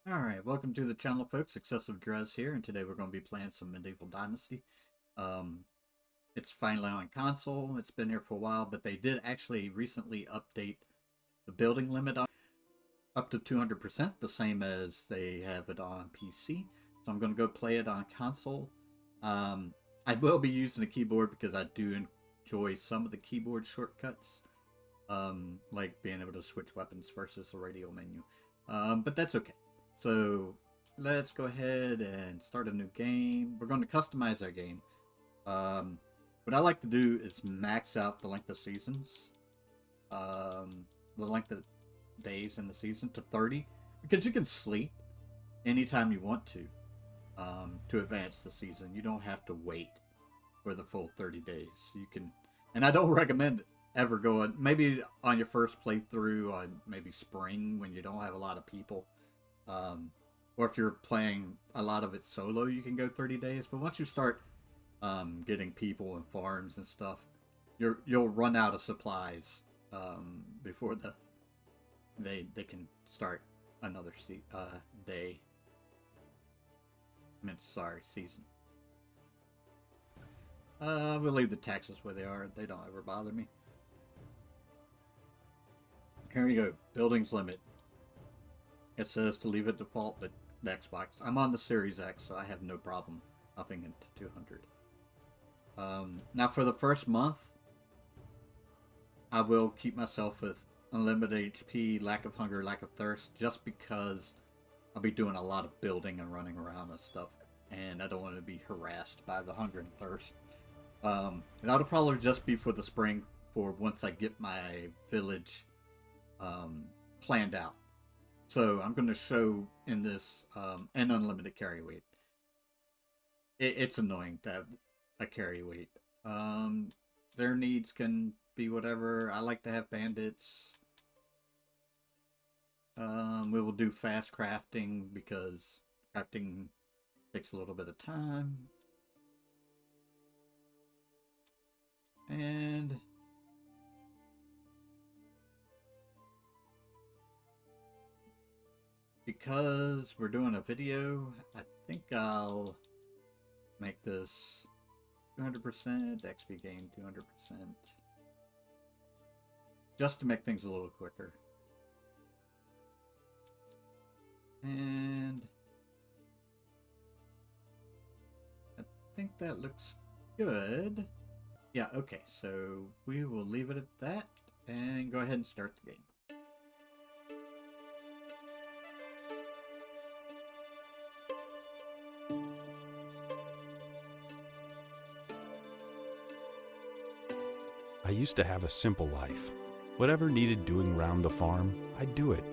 Alright, welcome to the channel, folks. Excessive Drez here, and today we're going to be playing some Medieval Dynasty. Um, it's finally on console. It's been here for a while, but they did actually recently update the building limit on up to 200%, the same as they have it on PC. So I'm going to go play it on console. I will be using a keyboard because I do enjoy some of the keyboard shortcuts, like being able to switch weapons versus a radial menu. But that's okay. So let's go ahead and start a new game. We're going to customize our game. What I like to do is max out the length of seasons, the length of days in the season to 30, because you can sleep anytime you want to advance the season. You don't have to wait for the full 30 days. You can, and I don't recommend ever going, maybe on your first playthrough on maybe spring when you don't have a lot of people. Or if you're playing a lot of it solo, you can go 30 days. But once you start getting people and farms and stuff, you'll run out of supplies before they can start another day. Season. We'll leave the taxes where they are. They don't ever bother me. Here we go. Buildings limit. It says to leave it default the Xbox. I'm on the Series X, so I have no problem upping it to 200. Now for the first month, I will keep myself with unlimited HP, lack of hunger, lack of thirst, just because I'll be doing a lot of building and running around and stuff, and I don't want to be harassed by the hunger and thirst. That'll probably just be for the spring, for once I get my village planned out. So I'm going to show in this an unlimited carry weight. It's annoying to have a carry weight. Their needs can be whatever. I like to have bandits. We will do fast crafting because crafting takes a little bit of time. And because we're doing a video, I think I'll make this 200%, XP gain 200%, just to make things a little quicker. And I think that looks good. Yeah, okay, so we will leave it at that and go ahead and start the game. I used to have a simple life. Whatever needed doing round the farm, I'd do it.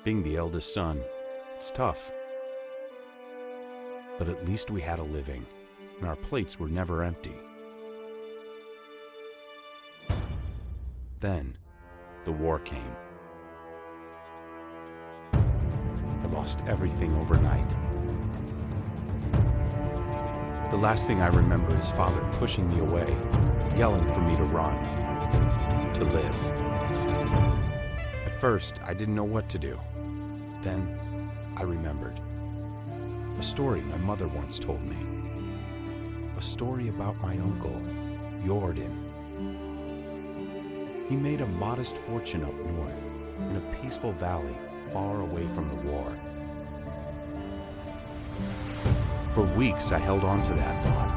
Being the eldest son, it's tough. But at least we had a living, and our plates were never empty. Then, the war came. I lost everything overnight. The last thing I remember is Father pushing me away, yelling for me to run, to live. At first, I didn't know what to do. Then, I remembered. A story my mother once told me. A story about my uncle, Jordan. He made a modest fortune up north, in a peaceful valley far away from the war. For weeks, I held on to that thought,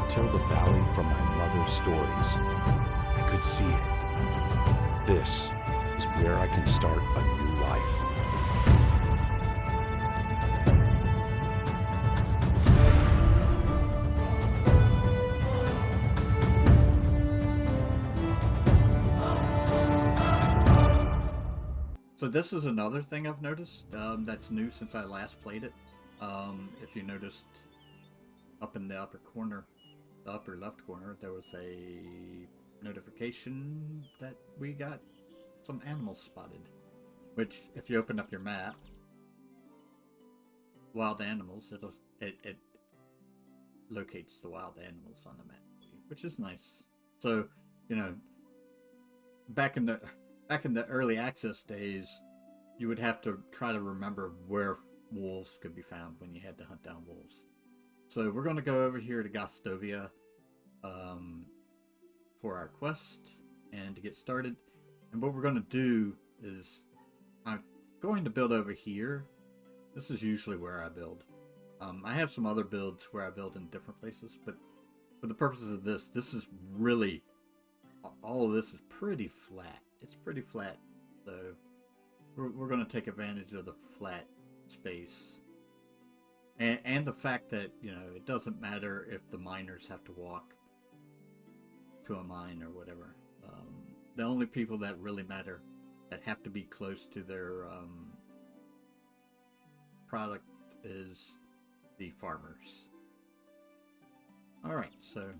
until the valley from my mother's stories. I could see it. This is where I can start a new life. So this is another thing I've noticed that's new since I last played it. If you noticed, up in the upper corner, the upper left corner, there was a notification that we got some animals spotted. Which, if you open up your map, wild animals, it locates the wild animals on the map, which is nice. So, you know, back in the early access days, you would have to try to remember where wolves could be found when you had to hunt down wolves. So we're going to go over here to Gostovia for our quest and to get started. And what we're going to do is I'm going to build over here. This is usually where I build. I have some other builds where I build in different places, but for the purposes of this, this is really, all of this is pretty flat. It's pretty flat, so we're going to take advantage of the flat space. And the fact that, you know, it doesn't matter if the miners have to walk to a mine or whatever. The only people that really matter, that have to be close to their product, is the farmers. Alright, so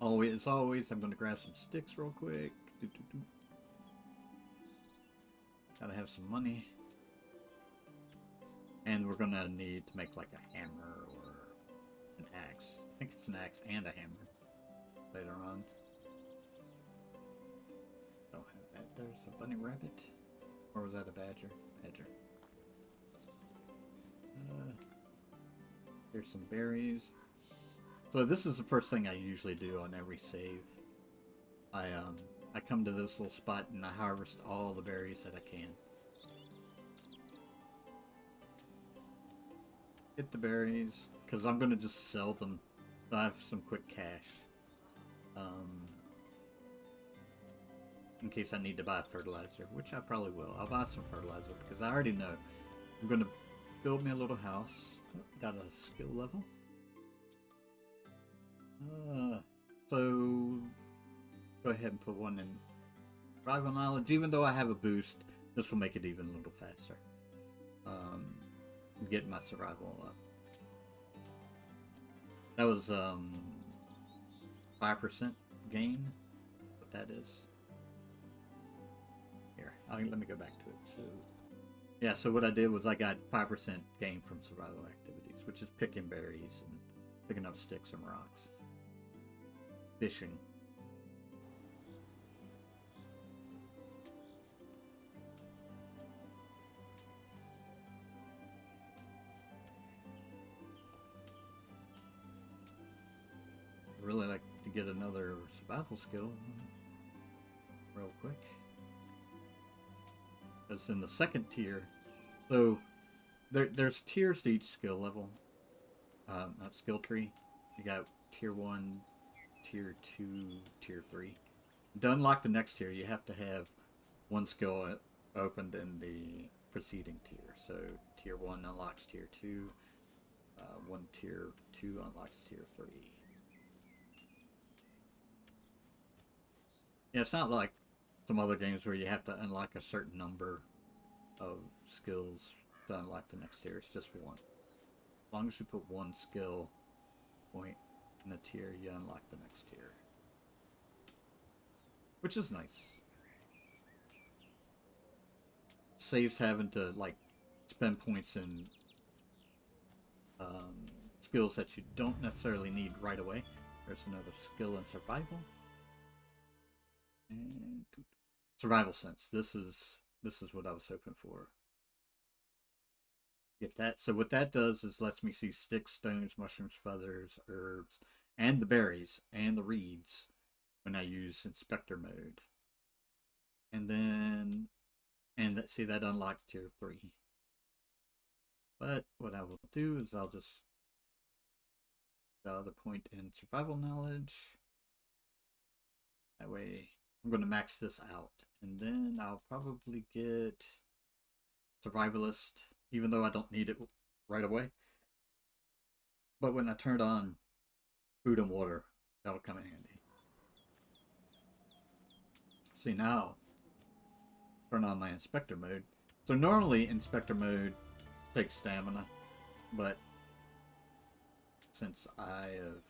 as always, I'm going to grab some sticks real quick. Gotta have some money. And we're gonna need to make like a hammer or an axe. I think it's an axe and a hammer later on. Don't have that. There's a bunny rabbit. Or was that a badger? Badger. Here's some berries. So this is the first thing I usually do on every save. I come to this little spot and I harvest all the berries that I can. Get the berries, because I'm going to just sell them so I have some quick cash. In case I need to buy fertilizer, which I probably will. I'll buy some fertilizer because I already know I'm going to build me a little house. Got a skill level. So go ahead and put one in survival knowledge. Even though I have a boost, this will make it even a little faster. Get my survival up. That was 5% gain. What that is. Here, let me go back to it. So yeah, so what I did was I got 5% gain from survival activities, which is picking berries and picking up sticks and rocks. Fishing. Really like to get another survival skill real quick. It's in the second tier. So there's tiers to each skill level. Skill tree. You got tier 1, tier 2, tier 3. To unlock the next tier, you have to have one skill opened in the preceding tier. So tier 1 unlocks tier 2. One tier 2 unlocks tier 3. Yeah, it's not like some other games where you have to unlock a certain number of skills to unlock the next tier. It's just one. As long as you put one skill point in a tier, you unlock the next tier. Which is nice. Saves having to, like, spend points in skills that you don't necessarily need right away. There's another skill in survival. And survival sense. This is what I was hoping for. Get that. So what that does is lets me see sticks, stones, mushrooms, feathers, herbs, and the berries and the reeds when I use inspector mode. And then see that unlocked tier 3. But what I will do is I'll just the other point in survival knowledge. That way I'm going to max this out, and then I'll probably get survivalist, even though I don't need it right away. But when I turn on food and water, that'll come in handy. See, now turn on my inspector mode. So normally inspector mode takes stamina, but since I have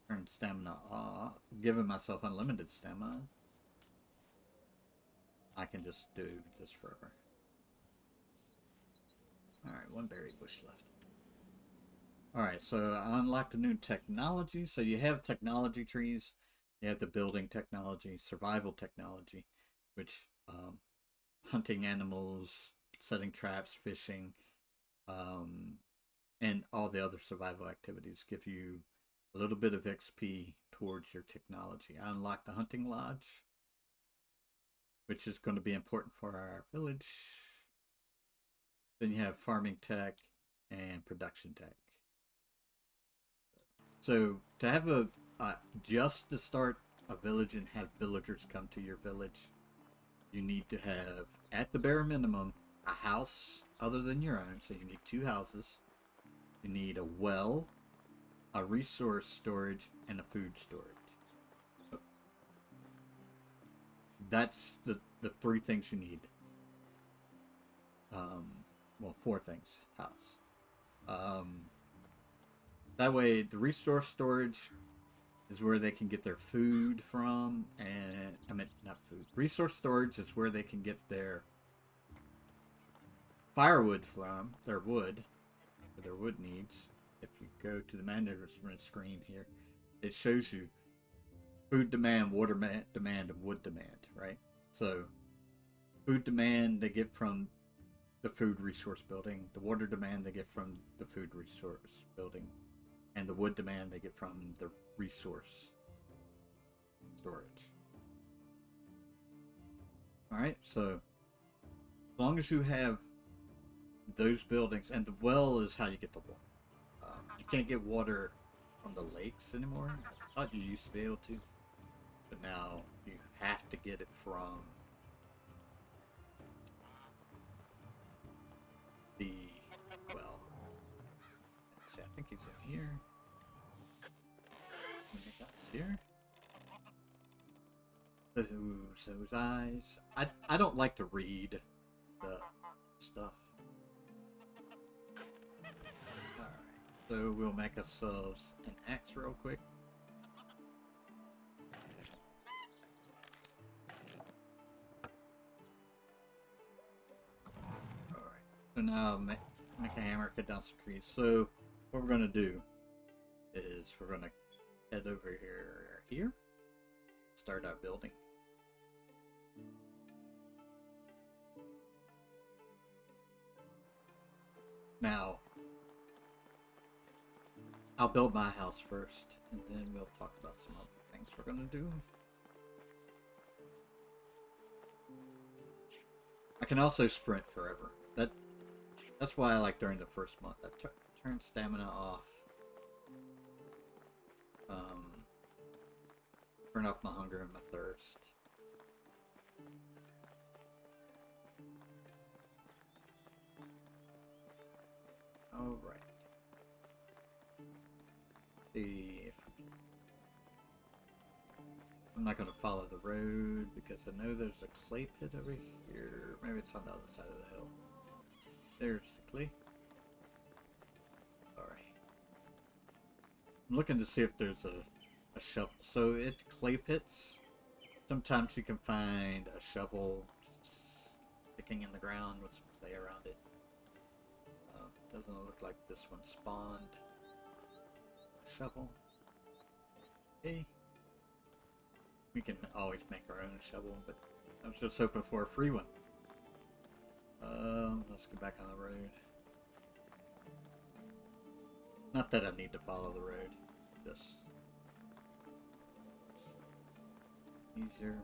turned stamina off, given myself unlimited stamina, I can just do this forever. Alright, one berry bush left. Alright, so I unlocked a new technology. So you have technology trees. You have the building technology, survival technology, which hunting animals, setting traps, fishing, and all the other survival activities give you a little bit of XP towards your technology. I unlocked the hunting lodge, which is going to be important for our village. Then you have farming tech and production tech. So to have just to start a village and have villagers come to your village, you need to have, at the bare minimum, a house other than your own. So you need 2 houses. You need a well, a resource storage, and a food storage. That's the 3 things you need. Well, 4 things. House. That way, the resource storage is where they can get their food from, and I mean, not food. Resource storage is where they can get their firewood from, their wood, for their wood needs. If you go to the management screen here, it shows you food demand, water demand, and wood demand, right? So, food demand they get from the food resource building, the water demand they get from the food resource building, and the wood demand they get from the resource storage. Alright, so as long as you have those buildings, and the well is how you get the water. You can't get water from the lakes anymore. I thought you used to be able to, but now you have to get it from the well. Let's see, I think it's in here. I think that's here. Those eyes. I don't like to read the stuff. Alright, so we'll make ourselves an axe real quick. Alright, so now make a hammer, cut down some trees. So what we're going to do is we're going to head over here, start our building. Now, I'll build my house first, and then we'll talk about some other things we're going to do. I can also sprint forever. That's why I like during the first month. I turn stamina off. Turn off my hunger and my thirst. Alright. See if I'm not going to follow the road because I know there's a clay pit over here. Maybe it's on the other side of the hill. There's the clay. Alright. I'm looking to see if there's a shovel. So at clay pits, sometimes you can find a shovel sticking in the ground with some clay around it. Doesn't look like this one spawned a shovel. Okay. We can always make our own shovel, but I was just hoping for a free one. Let's get back on the road. Not that I need to follow the road, just easier.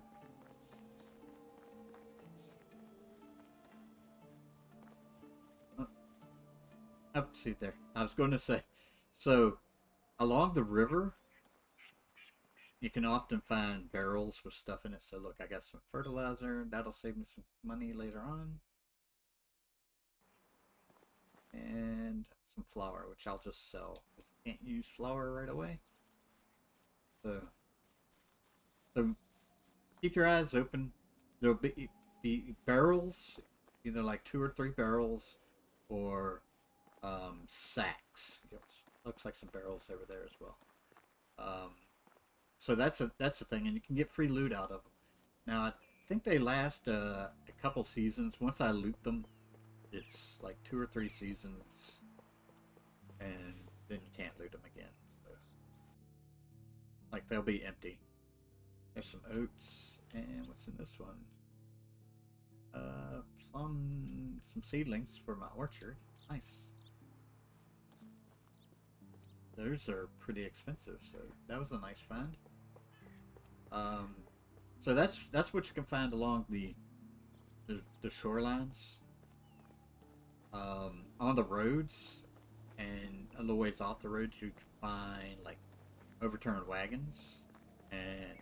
Oh, see there. I was going to say, so along the river, you can often find barrels with stuff in it. So look, I got some fertilizer. That'll save me some money later on. And some flour, which I'll just sell, because I can't use flour right away. So keep your eyes open. There'll be barrels, either like 2 or 3 barrels, or sacks. Looks like some barrels over there as well. So that's the thing, and you can get free loot out of them. Now I think they last a couple seasons. Once I loot them, it's like 2 or 3 seasons, and then you can't loot them again. So, like, they'll be empty. There's some oats, and what's in this one? Plum, some seedlings for my orchard. Nice. Those are pretty expensive, so that was a nice find. So that's what you can find along the shorelines. On the roads and a little ways off the roads, you can find like overturned wagons and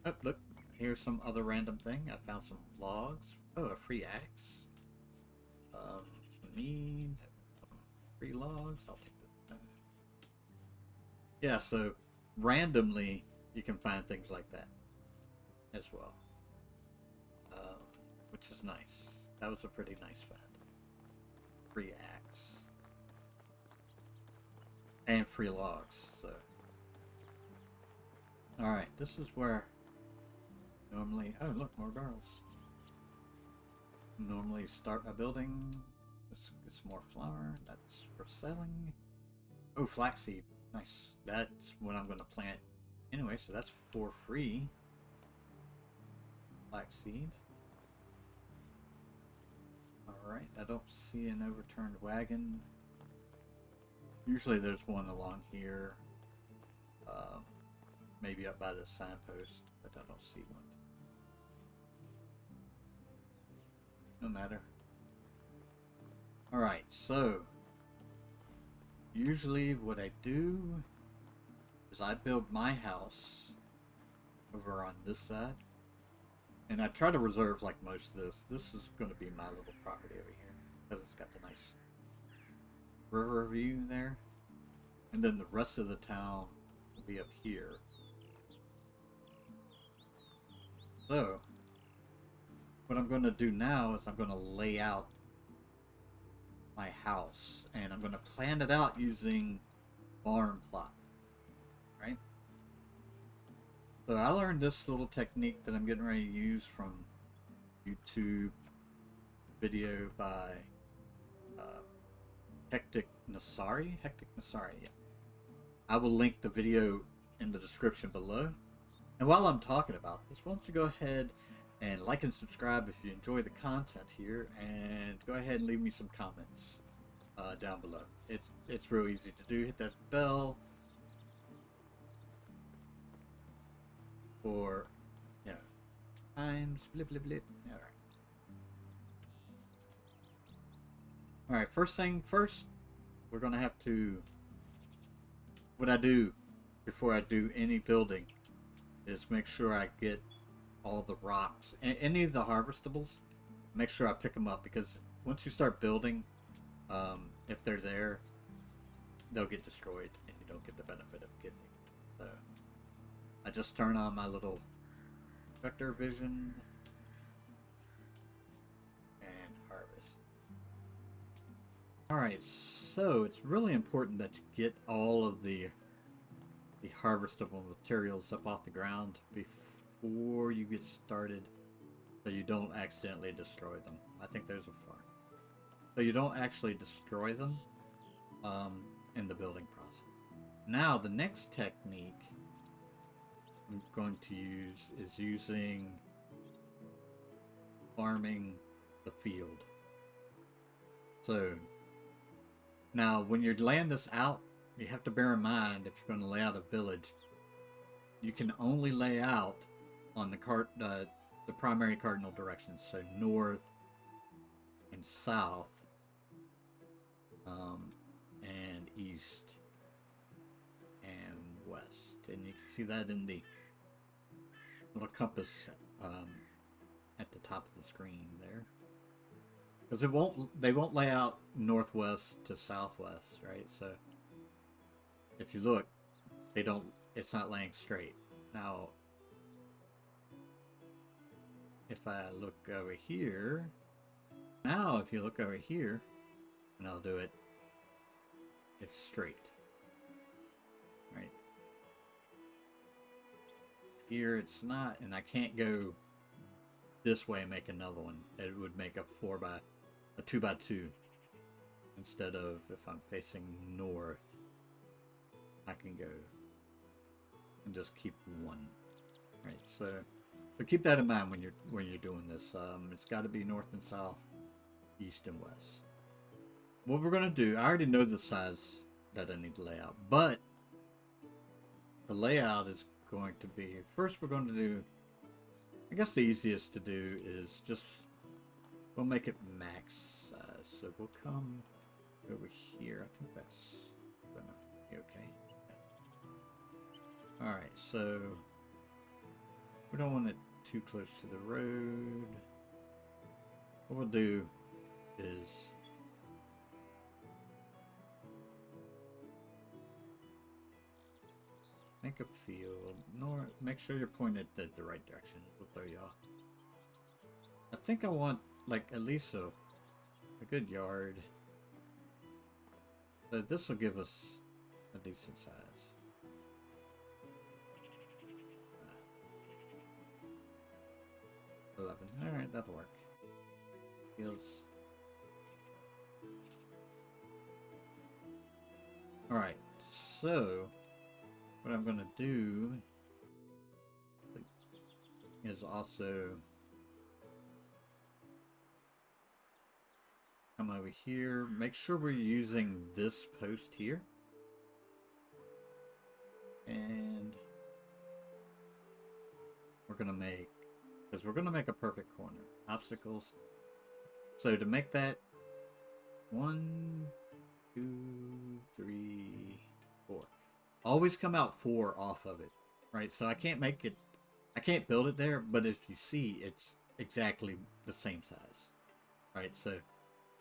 oh, look, here's some other random thing. I found some logs. Oh, a free axe. Need some free logs. I'll take this. Yeah, so randomly you can find things like that as well, which is nice. That was a pretty nice find. Free axe and free logs. So, all right, this is where normally. Oh, look, more barrels. Normally start a building. Let's get some more flour. That's for selling. Oh, flaxseed. Nice. That's what I'm going to plant anyway, so that's for free. Flaxseed. Alright, I don't see an overturned wagon. Usually there's one along here. Maybe up by the signpost, but I don't see one. No matter. Alright, so usually what I do is I build my house over on this side. And I try to reserve like most of this. This is going to be my little property over here because it's got the nice river view there. And then the rest of the town will be up here. So, what I'm going to do now is I'm going to lay out my house. And I'm going to plan it out using barn plot. Right? So I learned this little technique that I'm getting ready to use from YouTube video by Hectic Nasari, yeah. I will link the video in the description below. And while I'm talking about this, why don't you go ahead and like and subscribe if you enjoy the content here, and go ahead and leave me some comments down below. It's real easy to do. Hit that bell. Or, you know, times, blip, blip, blip. Alright, first thing first, we're going to have to, what I do before I do any building is make sure I get all the rocks, any of the harvestables, make sure I pick them up, because once you start building, if they're there, they'll get destroyed and you don't get the benefit of getting them. So I just turn on my little vector vision and harvest. Alright, so it's really important that you get all of the harvestable materials up off the ground before you get started, so you don't accidentally destroy them. I think there's a farm. So you don't actually destroy them in the building process. Now the next technique I'm going to use is using farming the field. So now when you're laying this out, you have to bear in mind, if you're going to lay out a village, you can only lay out on the primary cardinal directions, so north and south, and east and west. And you can see that in the little compass at the top of the screen there, because they won't lay out northwest to southwest, right? So if you look, it's not laying straight. Now if I look over here, if you look over here, and I'll do it, it's straight, right? Here it's not, and I can't go this way and make another one. It would make a 2x2 instead of, if I'm facing north, I can go and just keep one, right? So So keep that in mind when you're doing this. It's got to be north and south, east and west. What we're gonna do, I already know the size that I need to lay out, but the layout is going to be, first we're going to do, I guess the easiest to do is just, we'll make it max size. So we'll come over here. I think that's gonna be okay. Yeah. Alright, so we don't want it too close to the road. What we'll do is make a field north. Make sure you're pointed the right direction. We'll throw you off. I think I want like at least a good yard. So this will give us a decent size. 11. Alright, that'll work. Feels. Alright, so what I'm gonna do is also come over here. Make sure we're using this post here. And we're gonna make, because we're gonna make a perfect corner. Obstacles. So to make that 1, 2, 3, 4. Always come out 4 off of it, right? So I can't make it, I can't build it there, but if you see, it's exactly the same size, right? So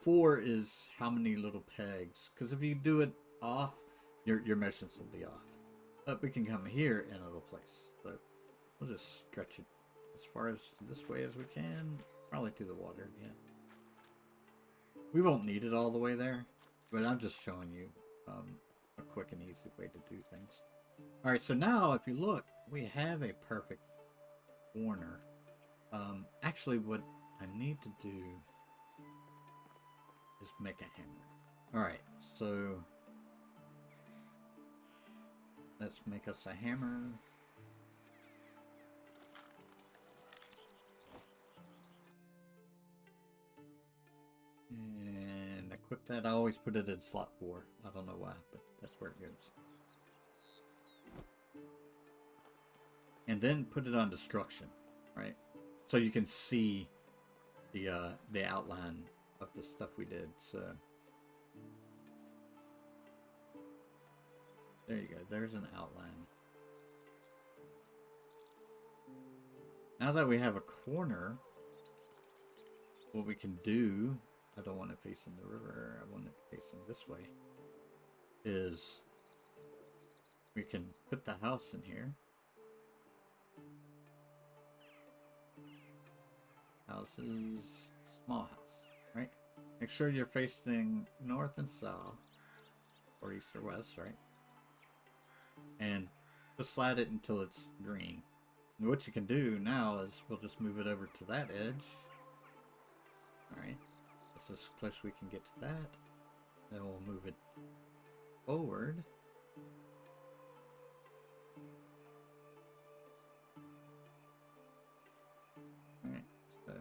4 is how many little pegs, because if you do it off, your measurements will be off. But we can come here and it'll place. So we'll just stretch it as far as this way as we can, probably to the water, yeah. We won't need it all the way there, but I'm just showing you a quick and easy way to do things. Alright, so now if you look, we have a perfect corner. Actually, what I need to do is make a hammer. Alright, so let's make us a hammer. And equip that. I always put it in slot 4. I don't know why, but that's where it goes. And then put it on destruction, right? So you can see the outline of the stuff we did. So there you go. There's an outline. Now that we have a corner, what we can do, I don't want it facing the river, I want it facing this way, is we can put the house in here. Houses, small house, right? Make sure you're facing north and south, or east or west, right? And just slide it until it's green. And what you can do now is we'll just move it over to that edge. Alright. That's as close as we can get to that. Then we'll move it forward. Alright, so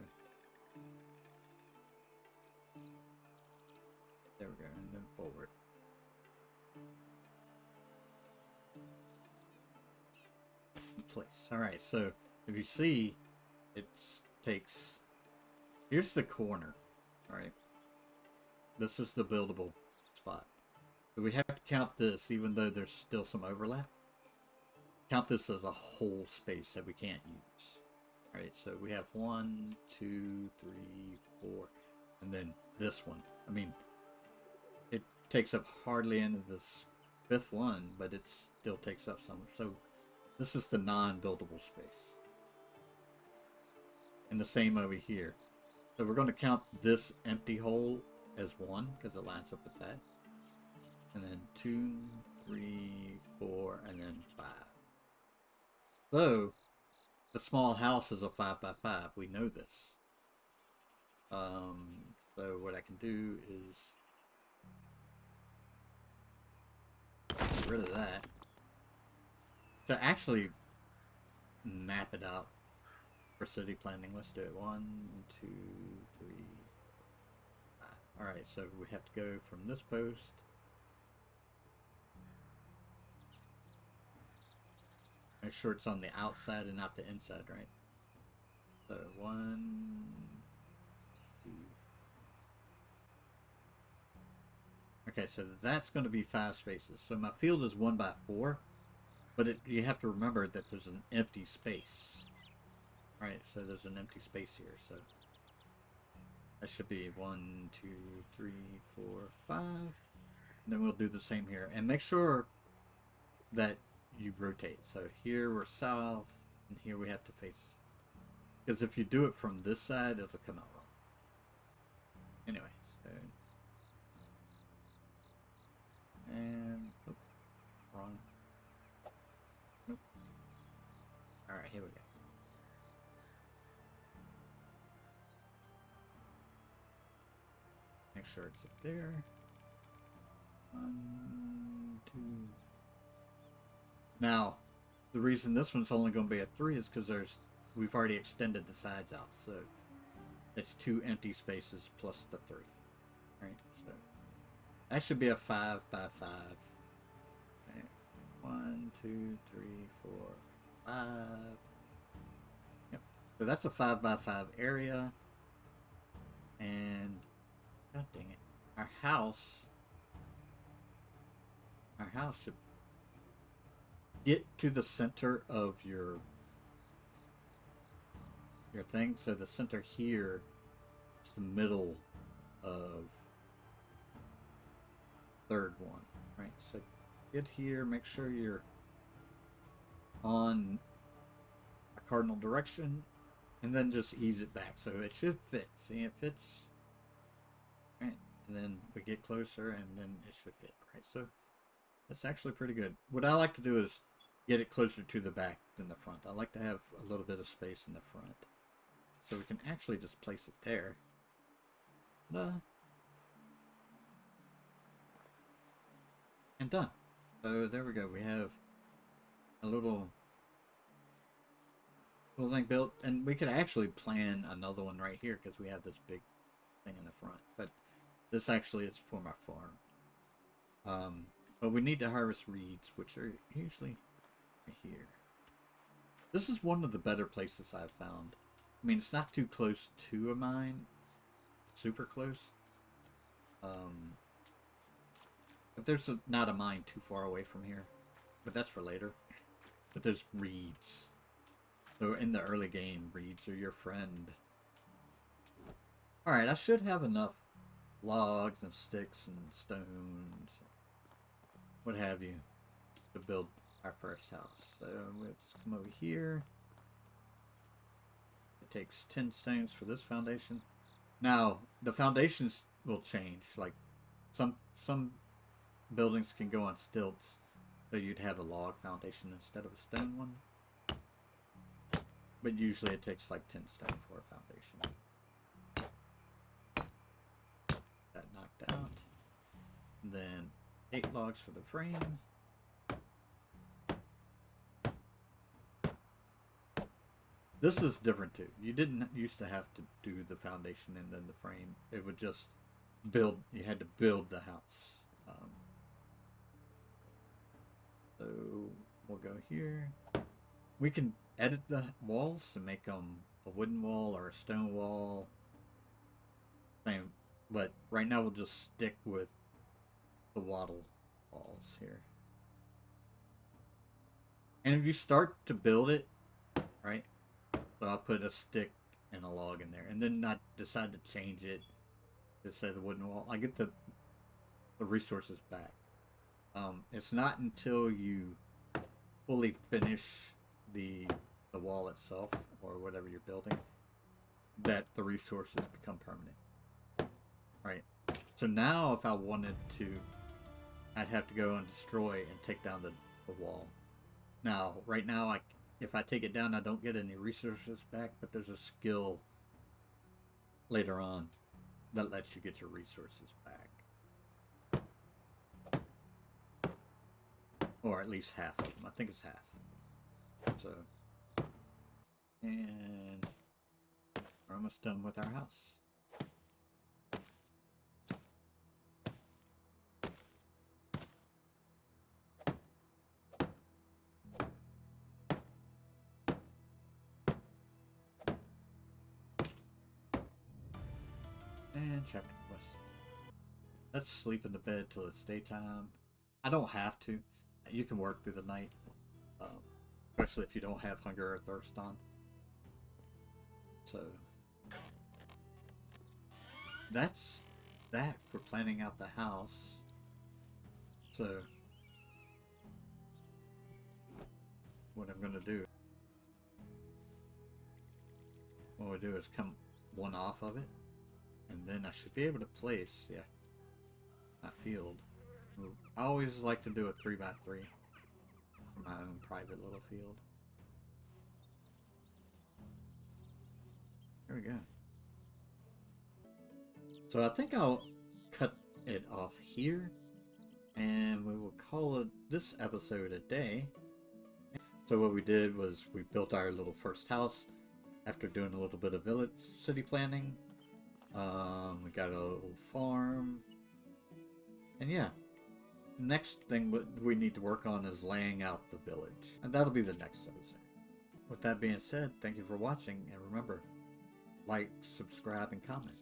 there we go, and then forward. In place. Alright, so if you see, it takes, here's the corner. Alright, this is the buildable spot. So we have to count this, even though there's still some overlap. Count this as a whole space that we can't use. Alright, so we have 1, 2, 3, 4, and then this one. I mean, it takes up hardly any of this 5th one, but it still takes up some. So this is the non-buildable space. And the same over here. So we're going to count this empty hole as 1 because it lines up with that. And then 2, 3, 4, and then 5. So the small house is a 5 by 5. We know this. So what I can do is get rid of that. To actually map it out For city planning, let's do it. 1, 2, 3, 5. Alright, so we have to go from this post. Make sure it's on the outside and not the inside, right? So 1, 2. Okay, so that's going to be 5 spaces. So my field is 1 by 4, but you have to remember that there's an empty space. Right, so there's an empty space here, so that should be 1, 2, 3, 4, 5. And then we'll do the same here. And make sure that you rotate. So here we're south, and here we have to face. Because if you do it from this side, it'll come out wrong. Anyway, so. And, oh, wrong. Nope. Alright, here we go. Make sure it's up there. 1, 2. Now, the reason this one's only going to be a 3 is because we've already extended the sides out, so it's 2 empty spaces plus the 3. Right? So that should be a 5 by 5. Okay. 1, 2, 3, 4, 5. Yep. So that's a 5 by 5 area. And God dang it. Our house should get to the center of your thing. So the center here is the middle of third one, right? So get here, make sure you're on a cardinal direction, and then just ease it back. So it should fit. See, it fits. Right, and then we get closer, and then it should fit, right? So that's actually pretty good. What I like to do is get it closer to the back than the front. I like to have a little bit of space in the front, so we can actually just place it there. And done. So there we go. We have a little thing built, and we could actually plan another one right here because we have this big thing in the front, but this actually is for my farm. But we need to harvest reeds, which are usually right here. This is one of the better places I've found. I mean, it's not too close to a mine, super close. But there's not a mine too far away from here, but that's for later. But there's reeds. So in the early game, reeds are your friend. Alright, I should have enough logs and sticks and stones, what have you, to build our first house. So let's come over here. It takes 10 stones for this foundation. Now, the foundations will change. Like, some buildings can go on stilts, so you'd have a log foundation instead of a stone one. But usually it takes like 10 stone for a foundation. That knocked out. And then 8 logs for the frame. This is different too. You didn't used to have to do the foundation and then the frame. It would just build. You had to build the house. So we'll go here. We can edit the walls to make them a wooden wall or a stone wall. Same, but right now we'll just stick with the wattle walls here. And if you start to build it, right? So I'll put a stick and a log in there, and then not decide to change it to say the wooden wall. I get the resources back. It's not until you fully finish the wall itself or whatever you're building that the resources become permanent. Right. So now if I wanted to, I'd have to go and destroy and take down the wall. Now, right now, if I take it down, I don't get any resources back, but there's a skill later on that lets you get your resources back. Or at least half of them. I think it's half. So, and We're almost done with our house. And chapter quest. Let's sleep in the bed till it's daytime. I don't have to. You can work through the night. Especially if you don't have hunger or thirst on. So that's that for planning out the house. So what I'm gonna do, what we do is come one off of it, and then I should be able to place, yeah, my field. I always like to do a 3x3 for my own private little field. There we go. So I think I'll cut it off here, and we will call it this episode a day. So what we did was we built our little first house after doing a little bit of village city planning. We got a little farm, and yeah, next thing we need to work on is laying out the village, and that'll be the next episode. With that being said, thank you for watching, and remember, like, subscribe, and comment.